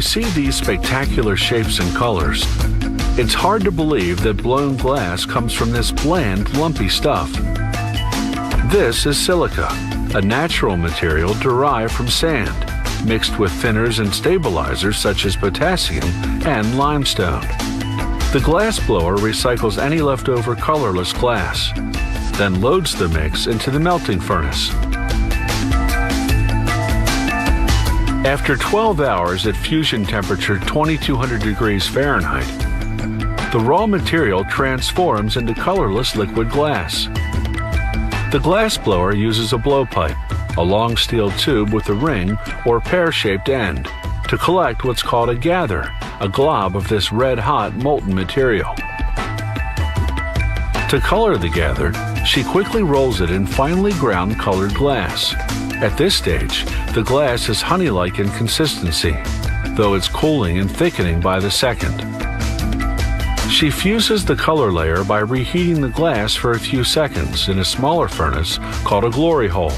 see these spectacular shapes and colors, it's hard to believe that blown glass comes from this bland, lumpy stuff. This is silica, a natural material derived from sand, mixed with thinners and stabilizers such as potassium and limestone. The glass blower recycles any leftover colorless glass, then loads the mix into the melting furnace. After 12 hours at fusion temperature 2200 degrees Fahrenheit, the raw material transforms into colorless liquid glass. The glass blower uses a blowpipe, a long steel tube with a ring or pear-shaped end, to collect what's called a gather, a glob of this red-hot molten material. To color the gather, she quickly rolls it in finely ground colored glass. At this stage, the glass is honey-like in consistency, though it's cooling and thickening by the second. She fuses the color layer by reheating the glass for a few seconds in a smaller furnace called a glory hole.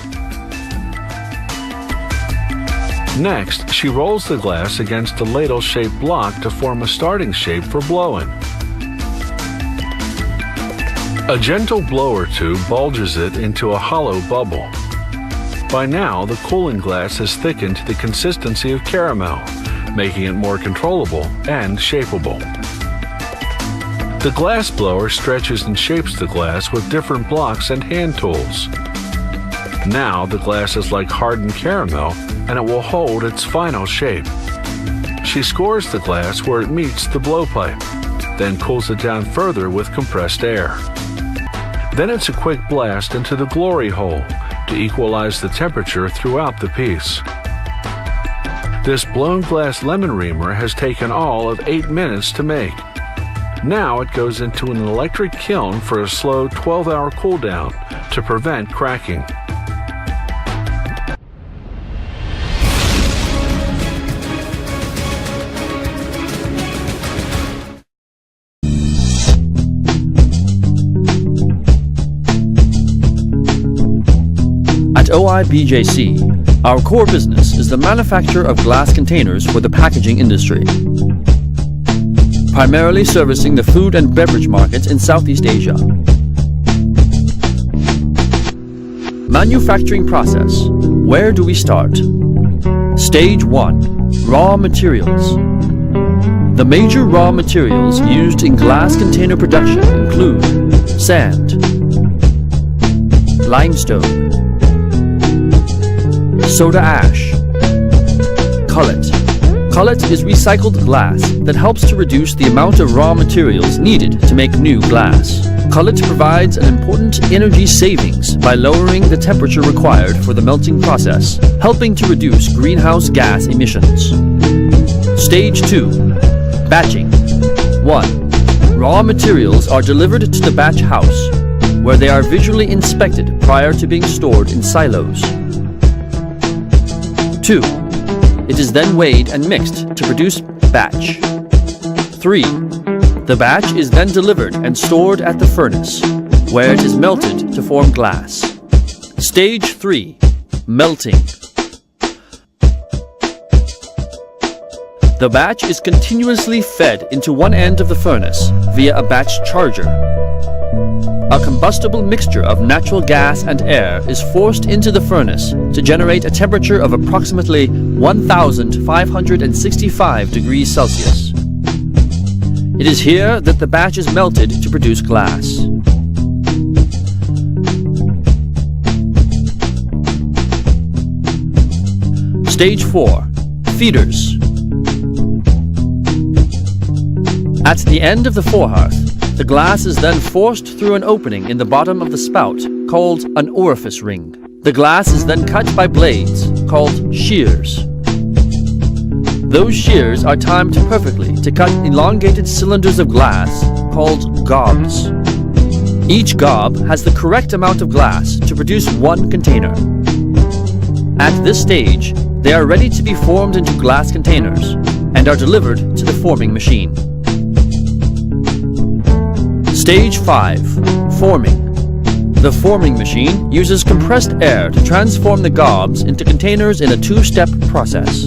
Next, she rolls the glass against a ladle-shaped block to form a starting shape for blowing. A gentle blower tube bulges it into a hollow bubble. By now, the cooling glass has thickened to the consistency of caramel, making it more controllable and shapeable. The glass blower stretches and shapes the glass with different blocks and hand tools. Now the glass is like hardened caramel, and it will hold its final shape. She scores the glass where it meets the blowpipe, then cools it down further with compressed air. Then it's a quick blast into the glory hole to equalize the temperature throughout the piece. This blown glass lemon reamer has taken all of 8 minutes to make. Now it goes into an electric kiln for a slow 12-hour cool down to prevent cracking. At OIBJC, our core business is the manufacture of glass containers for the packaging industry, primarily servicing the food and beverage markets in Southeast Asia. Manufacturing process. Where do we start? Stage 1. Raw materials. The major raw materials used in glass container production include sand, limestone, soda ash, cullet. Cullet is recycled glass that helps to reduce the amount of raw materials needed to make new glass. Cullet provides an important energy savings by lowering the temperature required for the melting process, helping to reduce greenhouse gas emissions. Stage 2. Batching. 1. Raw materials are delivered to the batch house, where they are visually inspected prior to being stored in silos. 2. It is then weighed and mixed to produce batch. 3. The batch is then delivered and stored at the furnace, where it is melted to form glass. Stage 3. Melting. The batch is continuously fed into one end of the furnace via a batch charger. A combustible mixture of natural gas and air is forced into the furnace to generate a temperature of approximately 1565 degrees Celsius. It is here that the batch is melted to produce glass. Stage 4. Feeders. At the end of the forehearth, the glass is then forced through an opening in the bottom of the spout, called an orifice ring. The glass is then cut by blades, called shears. Those shears are timed perfectly to cut elongated cylinders of glass, called gobs. Each gob has the correct amount of glass to produce one container. At this stage, they are ready to be formed into glass containers and are delivered to the forming machine. Stage 5. Forming. The forming machine uses compressed air to transform the gobs into containers in a two-step process.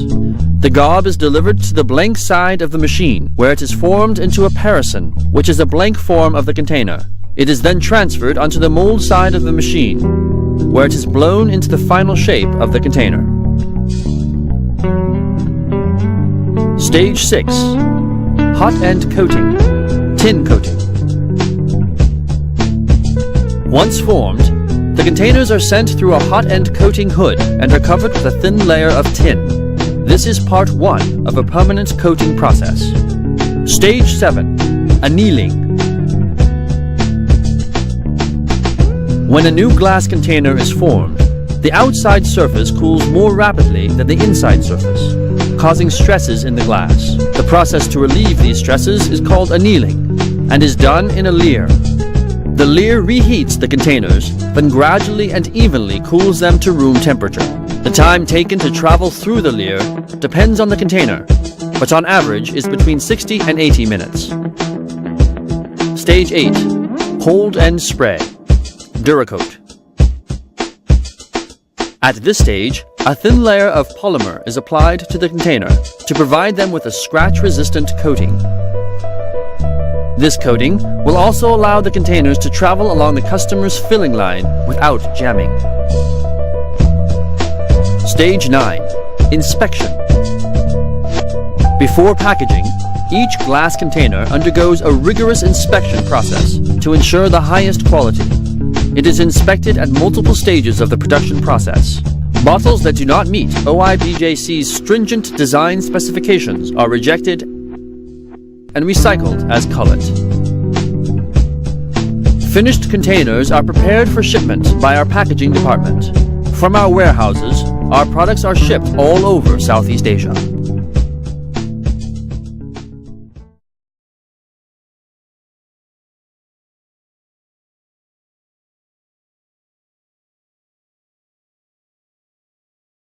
The gob is delivered to the blank side of the machine, where it is formed into a parison, which is a blank form of the container. It is then transferred onto the mold side of the machine, where it is blown into the final shape of the container. Stage 6. Hot end coating. Tin coating. Once formed, the containers are sent through a hot end coating hood and are covered with a thin layer of tin. This is part 1 of a permanent coating process. Stage 7. Annealing. When a new glass container is formed, the outside surface cools more rapidly than the inside surface, causing stresses in the glass. The process to relieve these stresses is called annealing and is done in a leer. The leer reheats the containers, then gradually and evenly cools them to room temperature. The time taken to travel through the leer depends on the container, but on average is between 60 and 80 minutes. Stage 8. Cold end spray. Duracoat. At this stage, a thin layer of polymer is applied to the container to provide them with a scratch-resistant coating. This coating will also allow the containers to travel along the customer's filling line without jamming. Stage 9. Inspection. Before packaging, each glass container undergoes a rigorous inspection process to ensure the highest quality. It is inspected at multiple stages of the production process. Bottles that do not meet OIBJC's stringent design specifications are rejected and recycled as cullet. Finished containers are prepared for shipment by our packaging department. From our warehouses, our products are shipped all over Southeast Asia.